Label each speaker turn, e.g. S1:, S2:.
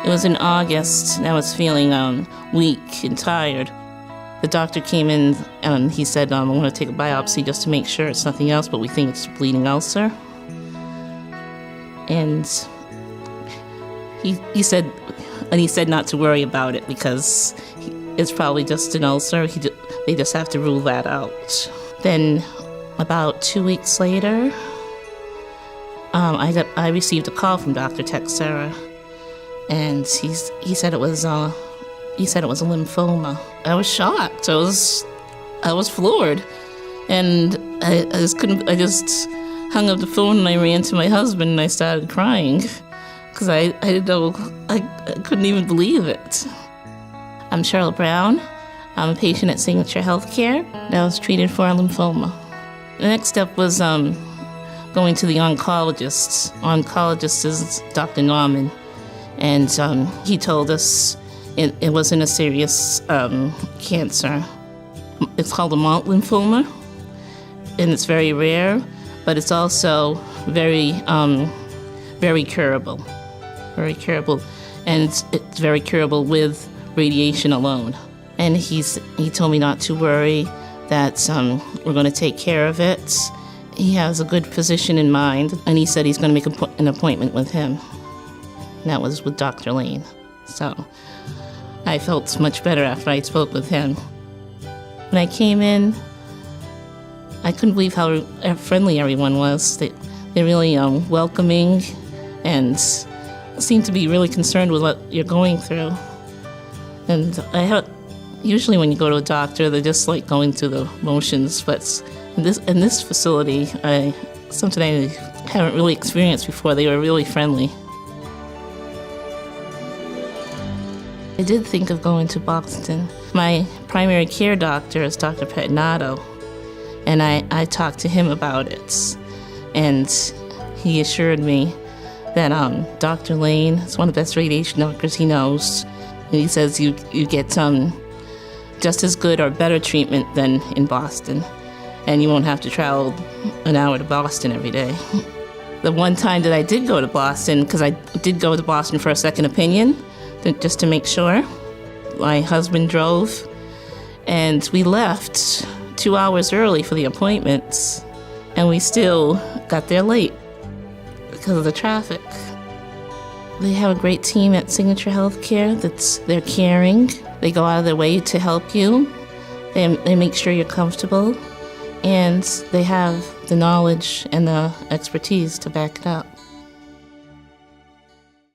S1: It was in August, and I was feeling weak and tired. The doctor came in and he said, I want to take a biopsy just to make sure it's nothing else, but we think it's a bleeding ulcer. And he said not to worry about it because it's probably just an ulcer. They just have to rule that out. Then about 2 weeks later, I received a call from Dr. Texera, and he said it was a lymphoma. I was shocked. I was floored, and I just hung up the phone and I ran to my husband and I started crying because I didn't know, I couldn't even believe it. I'm Cheryl Brown. I'm a patient at Signature Healthcare, and I was treated for a lymphoma. The next step was going to the oncologist. Oncologist is Dr. Norman, and he told us it wasn't a serious cancer. It's called a Malt lymphoma, and it's very rare, but it's also very curable. Very curable, and it's very curable with radiation alone. And he told me not to worry, that we're going to take care of it. He has a good physician in mind, and he said he's going to make an appointment with him. And that was with Dr. Lane. So I felt much better after I spoke with him. When I came in, I couldn't believe how friendly everyone was. They're really welcoming and seem to be really concerned with what you're going through. And usually when you go to a doctor, they're just like going through the motions, but in this facility, something I haven't really experienced before. They were really friendly. I did think of going to Boston. My primary care doctor is Dr. Pettinato, and I talked to him about it, and he assured me that Dr. Lane is one of the best radiation doctors he knows. And he says you get just as good or better treatment than in Boston, and you won't have to travel an hour to Boston every day. The one time that I did go to Boston, because I did go to Boston for a second opinion, just to make sure, my husband drove, and we left 2 hours early for the appointments, and we still got there late because of the traffic. They have a great team at Signature Healthcare. They're caring. They go out of their way to help you. They make sure you're comfortable, and they have the knowledge and the expertise to back it up.